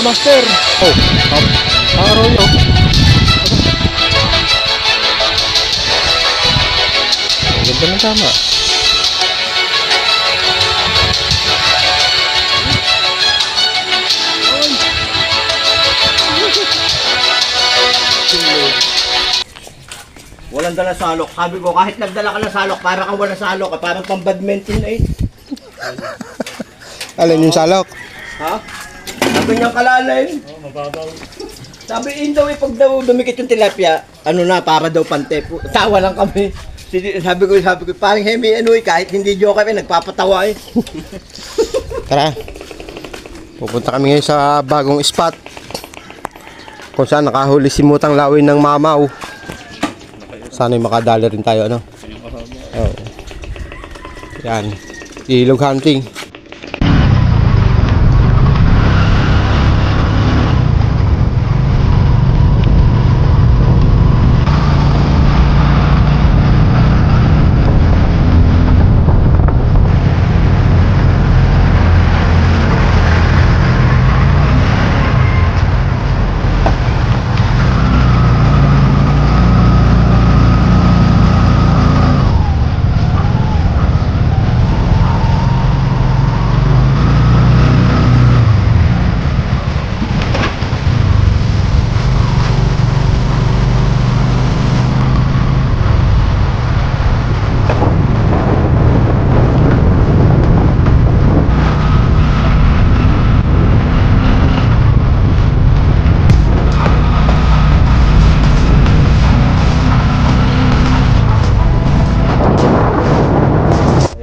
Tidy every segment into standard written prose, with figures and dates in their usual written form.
master. Oh, araw nyo. Ang ganda ng tama. Walang dala salok. Sabi ko, kahit nagdala ka ng salok, para kang wala salok, parang pang badminton eh. Alin yung salok? Ha? Sabi niyang kalalim. Oh, mababaw. Sabi daw pag daw dumikit yung tilapia, ano na, para daw pante. Tawa lang kami. Sabi ko, parang Hemi, ano eh, kahit hindi joke kami, nagpapatawa eh. Tara. Pupunta kami ngayon sa bagong spot. Kung saan nakahuli si Mutang Lawin ng Mamaw. Sana'y makadala rin tayo, ano? Oo. Yan. Ilog hunting.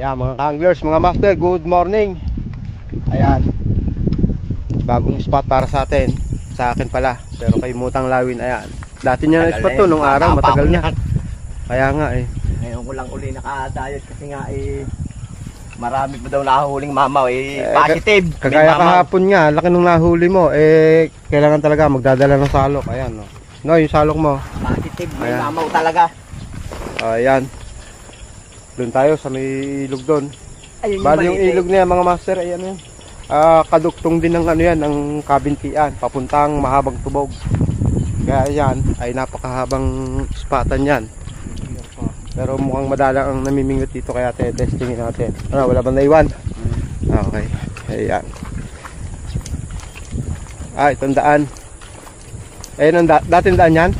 Ayan mga anglers, mga master, good morning. Ayan, bagong spot para sa atin. Sa akin pala, pero kay Mutang Lawin. Ayan, dati niya na spot to nung araw, matagal na. Kaya nga eh. Ngayon ko lang uli nakadayot kasi nga eh, marami pa daw nahuhuling mamaw eh, positive. Kagaya kahapon nga, laki nung nahuli mo. Eh, kailangan talaga magdadala ng salok. Ayan no. No, yung salok mo. Positive, may Ayan. mamaw talaga. Ayan. Doon tayo sa may ilog doon. Bali yung ilog niya mga master, ayan yan. Kaduktong din ng ano yan, ng Kabintian, papuntang Mahabang Tubog. Kaya yan ay napakahabang spatan yan. Pero mukhang madalang ang namimingot dito, kaya testingin natin. Ano, wala bang naiwan? Okay, ayan. Itong daan. Ayun ang dating daan yan?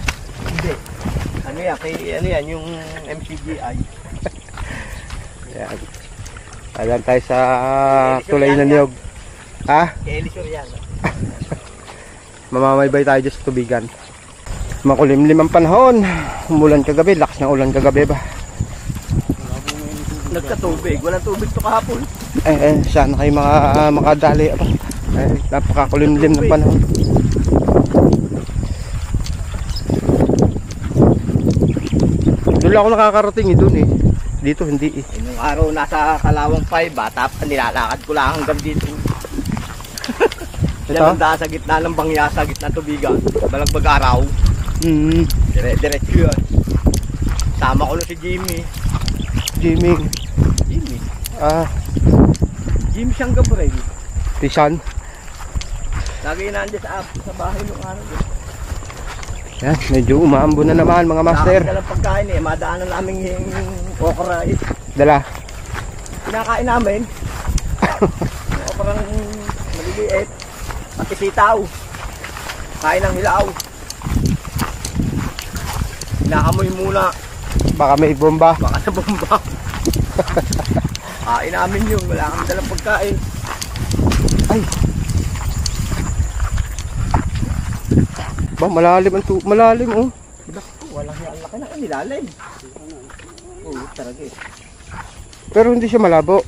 Hindi. Ano yan, yung MCGI. Ayan. Ayan tayo sa tulay ng niyog. Ha? Elisor yan. Mamamaybay tayo dyan sa tubigan. Makulimlim ang panahon. Umulan kagabi, lakas ng ulan kagabi ba? Nagkatubig, walang tubig to kahapon. Sana kayo makadali. Napakakulimlim ng panahon. Doon lang ako nakakarating doon eh. Dito hindi eh. Nung araw nasa Kalawang 5, bata pa, nilalakad ko lang hanggang dito. Yan ang daan sa gitna ng bangya, sa gitna tubigan. Balagbag araw. Diretso yun. Sama ko na si Jimmy. Jimmy. Jimmy siyang Gabriel. Pisan. Lagi nandiyan sa bahay nung araw. Yan, medyo umaambo na naman mga master. Dala pagkain eh, madaanan namin yung okra eh. Dala. Kinakain namin. Okrang maliliit. Pati sitaw. Kain ng hilaw. Inaamoy muna. Baka may bomba. Baka sa bomba. Kain namin yun, wala kami dalang pagkain. Ay. Ba, malalim oh. Walang laki na nilalim. Oo, talaga eh. Pero hindi siya malabo.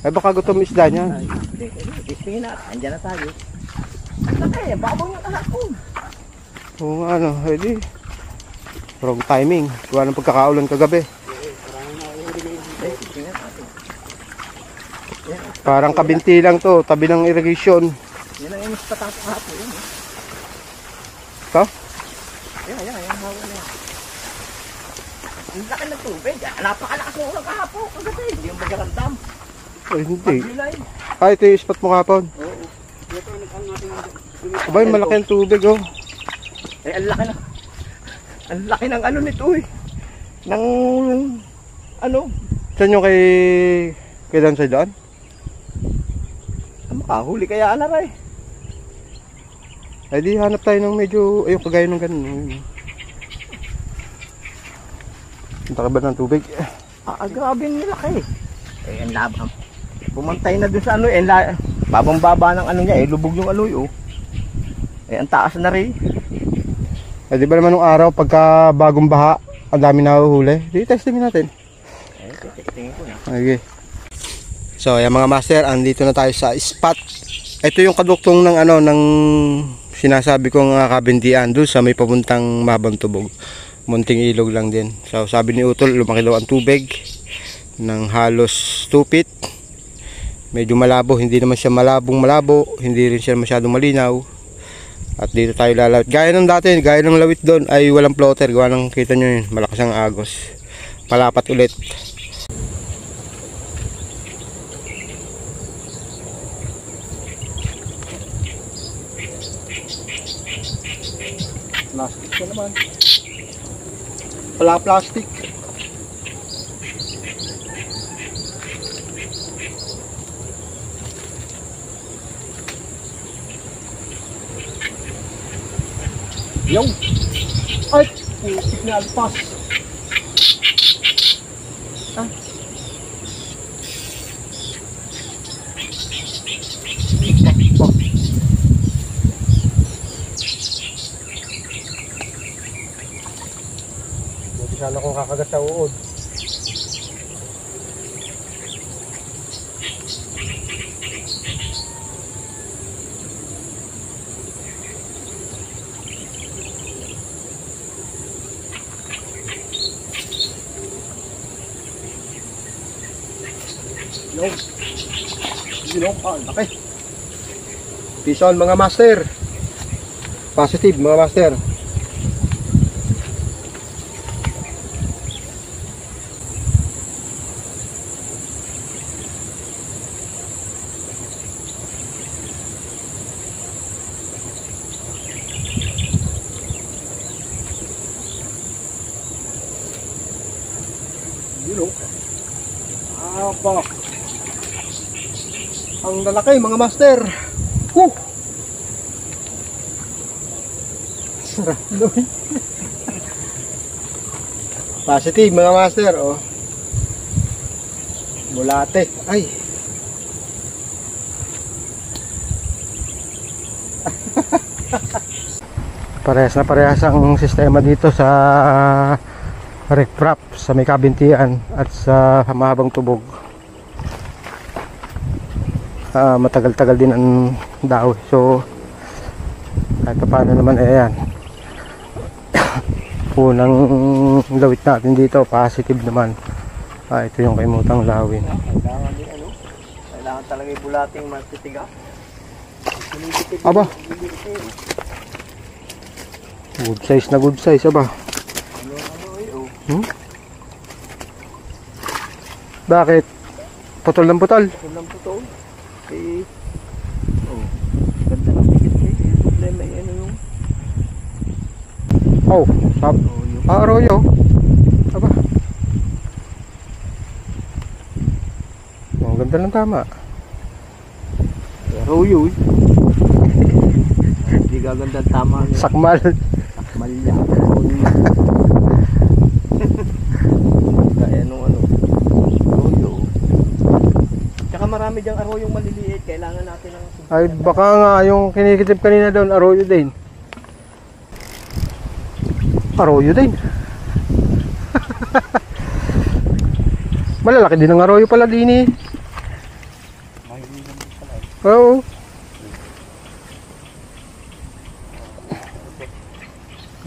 Ay baka gutom isda niya. Tingin na, andyan na tayo. Ang laki, babaw yung kahapon. Oo nga ano, hindi. Wrong timing. Gawa ng pagkakaulan kagabi. Parang kabinti lang to, tabi ng irrigation. Yan ang inis patang kahapon yun. Ito? Yan, hawa na yan. Ang laki ng tubig. Napakalakas ng ulang kahapon. Kagabi, hindi yung magaramdam. Ay, hindi. Pag-July. Ito yung spot mo kapon. Oo. Abay, malaki ang tubig oh. Eh, ang laki na. Ang laki ng ano nito eh. Ng ano? Saan yung kay Dan sa daan? Makahuli kaya na rin. Ay di hanap tayo ng medyo, ayun kagaya ng ganun. Punta ka ba ng tubig? Grabe ang laki. Eh, ang labang. Pumantay na dun sa ano eh. Babang-baba ng ano niya eh. Lubog yung aloy oh. Eh, ang taas na rin. Eh di ba naman nung araw, pagka bagong baha, ang dami nahuhuli. Di testingin natin. Eh, tingin ko na. Okay. So, ayan mga master, andito na tayo sa spot. Ito yung kaduktong ng ano, ng sinasabi kong kabintian doon sa may papuntang Mahabang Tubog. Munting ilog lang din. So, sabi ni Utol, lumaki daw ang tubig ng halos 2 feet. Medyo malabo, hindi naman siya malabo, hindi rin siya masyadong malinaw. At dito tayo lalawit. Gaya ng dati, gaya ng lawit doon ay walang floater. Gawa ng kita nyo yun, malakas ang agos. Palapat ulit. Plastic ka naman. Wala plastic. Yo! Ay! Putik na alpas. Ah. Buti sana kung kakagat sa uod. Yun ang laki. Pison mga master. Positive mga master. Yun aba. Ang lalaki mga master. Sarap doon. Positive mga master oh. Bulate. Ay. Parehas na parehas ang sistema dito sa recprop sa may kabintian at sa Mahabang Tubog. Matagal-tagal din ang daw. So kahit paano naman ayan. Unang lawit natin dito positive naman. Ito yung kaimutang lawin. Kailangan din ano? Kailangan talaga yung bulating matitiga. Aba. Good size na good size aba. Hmm? Bakit? Putol ng putol? Putol ng putol. Eh, oh, ganda ng pikit eh. Problema eh, ano yung... Oh, sab. Arroyo. Aba. Oh, ganda ng tama. Arroyo eh. Hindi gaganda tama. Sakmal. Sakmal niya. Kaya nung ano. Arroyo. Tsaka marami diyang arroyong maliliit. Kailangan natin ng... Ay, baka nga yung kinikitip kanina doon, arroyo din. Arroyo din. Malalaki din ang arroyo pala din eh. Oo.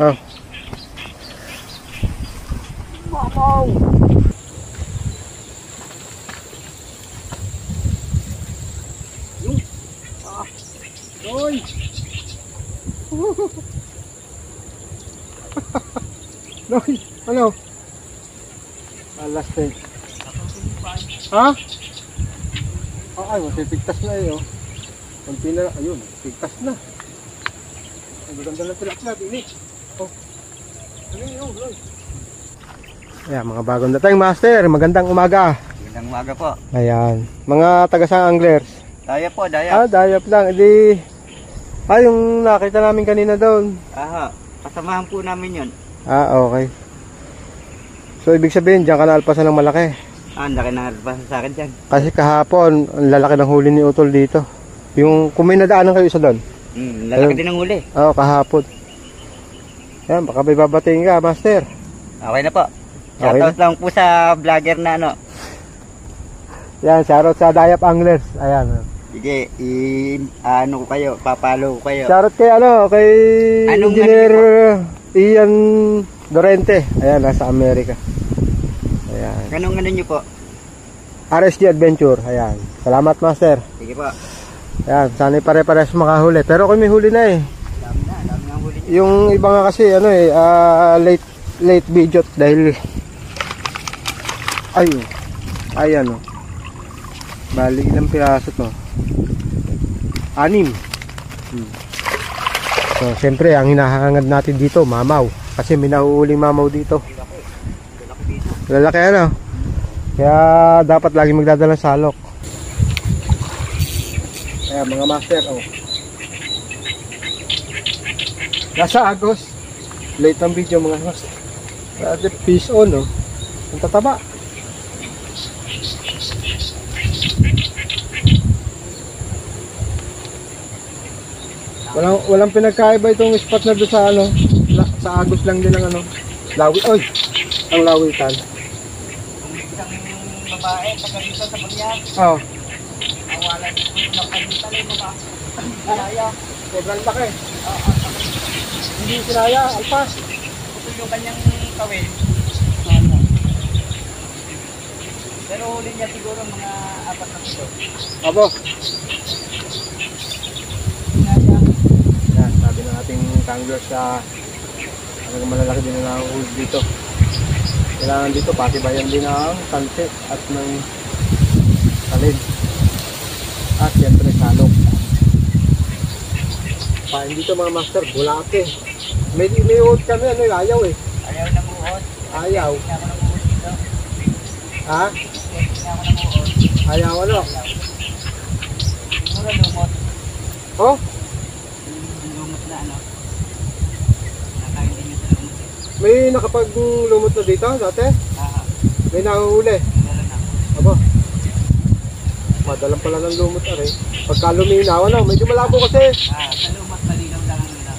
Ah. Wow! Hoy! Noy, ano? Alas eh. Ha? Ay, masipigtas na eh oh. Kunti na, ayun, tigtas na. Ang gaganda ng tilapia, ini. Oh. Ano yun, Loy? Ayan, mga bagong dating master, magandang umaga. Magandang umaga po. Ayan, mga tagasang anglers. Daya po, daya. Dayap lang, edi. Yung nakita namin kanina doon. Aha, kasamahan po namin yun. Okay. So, ibig sabihin, diyan ka naalpasan ng malaki. Ang laki na nalabasa sa akin dyan. Kasi kahapon, ang lalaki ng huli ni Utol dito. Yung kung may nadaanan kayo isa doon. Lalaki din ang huli. Oo, kahapon. Yan, baka may babatiin ka, master. Okay na po. Okay Shoutout lang po sa vlogger na ano. Yan, shoutout sa Dayap Anglers. Ayan. Sige, ano ko kayo, papalo ko kayo. Shoutout kay kay Anong Engineer Ian Dorente. Ayan, nasa Amerika. Ayan. Anong ano nyo po? RSG Adventure. Ayan. Salamat, master. Sige po. Ayan, sana'y pare-pares makahuli. Pero kung may huli na eh. Dami na ang huli. Yung iba nga kasi late video dahil ayan bali ilang piraso to, 6. So siyempre ang hinahangad natin dito mamaw, kasi may nahuhuling mamaw dito, lalaki kaya dapat lagi magdadala ng salok. Kaya mga master, nasa Agos, late ang video mga master. Dati fish on, ang tataba. Walang pinagkaiba itong spot na doon sa sa Agos lang din ang lawi. Oy, ang lawitan. Isang babae, taga dito sa Pagyan. Awalan dito na pagkitali mo ba? Kaya, Sobrang laki. Hindi sinaya, alpas. ito yung kanyang kawin. Pero huli niya siguro mga 4 na kilo. Abo. Yan, sabi ng ating tanglers sa malalaki din na nahuli dito. Kailangan dito patibayan din ng sunset at ng talid. At siyempre salok. Pain dito mga master, bulate. May uod kami, ayaw eh. Ayaw na muhot. Ayaw. Hindi ako namuhot dito. Ha? Hindi ako namuhot. Ayaw Mura lumot. Oh? Lumot na nakain din yung sa lumot. May nakapaglumot na dito dati? May nahuhuli. Meron na. Aba. Madalang pala ng lumot pagka luminaw, medyo malabo kasi. Sa lumot malinaw lang ang nila.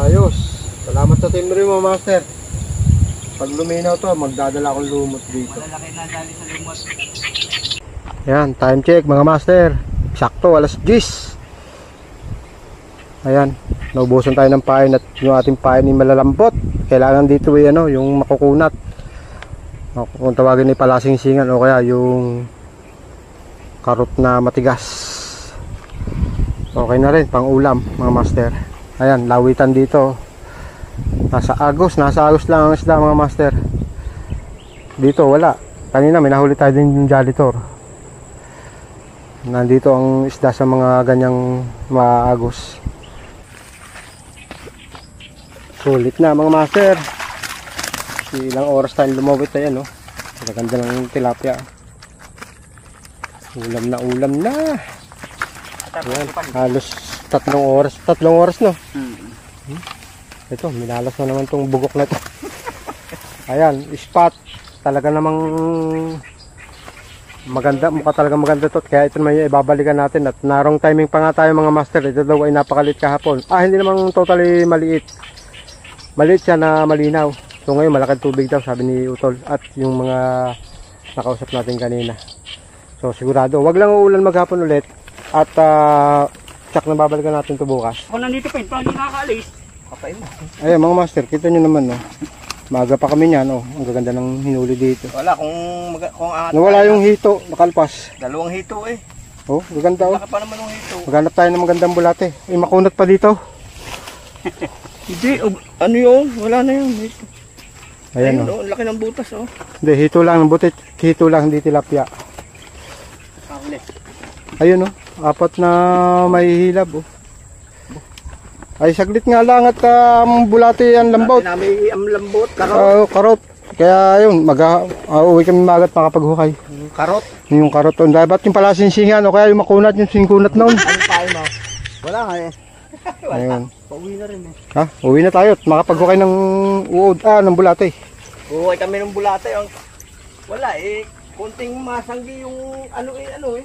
Ayos. Salamat sa team rin mo, master. Pag luminaw to, magdadala akong lumot dito. Malalaki na dali sa lumot. Ayan, time check mga master. Sakto, alas 10. Ayan, naubusan tayo ng pain at yung ating pain ay malalambot. Kailangan dito yung makukunat. Kung tawagin ay palasing-singan o kaya yung karot na matigas. Okay na rin, pang ulam mga master. Ayan, lawitan dito. Nasa Agos lang ang isda mga master. Dito wala. Kanina may nahuli tayo din yung janitor. Nandito ang isda sa mga ganyang maagos. Sulit na mga master. Ilang oras tayong lumawit na yan, Maganda ng tilapia. Ulam na. Ayan, halos 3 oras. 3 oras, no? Ito, minalas na naman tong bugok na to. Ayan, spot. Talaga namang maganda, mukha talaga maganda to. Kaya ito naman yung ibabalikan natin. At narong timing pa nga tayo mga master. Ito daw ay napakalit kahapon. Hindi naman totally maliit. Maliit siya na malinaw. So ngayon malakad tubig daw, sabi ni Utol. At yung mga nakausap natin kanina. So sigurado, wag lang uulan maghapon ulit. At tsak na babalikan natin to bukas. Ako nandito pa, hindi nakakaalis. Kapain mo. Ayan mga master, kita nyo naman, maaga pa kami niyan, ang gaganda ng hinuli dito. Wala, kung nawala yung hito, nakalpas. 2 hito Gaganda Laka pa naman yung hito. Maghanap tayo ng magandang bulate. Makunat pa dito. Hindi, ano yun? Wala na yun. Ayan, laki ng butas, Hindi, hito lang, butit. Hito lang, hindi tilapia. Huli. eh. Ayun oh, apat na may hilab oh. Ay saglit nga lang at bulati ang lambaut. Namin ang lambot, karot. Karot. Kaya ayun, uwi kami magat makapaghukay. Karot. Yung karot on. Dapat yung pala sinsingan o kaya yung makunat, yung singkunat noon. Ano tayo mo? Wala nga eh. Ayun. Pauwi na rin eh. Ha? Uwi na tayo at makapaghukay ng uod, ng bulati. Buhay kami ng bulate. Wala eh. Konting masanggi yung ano eh.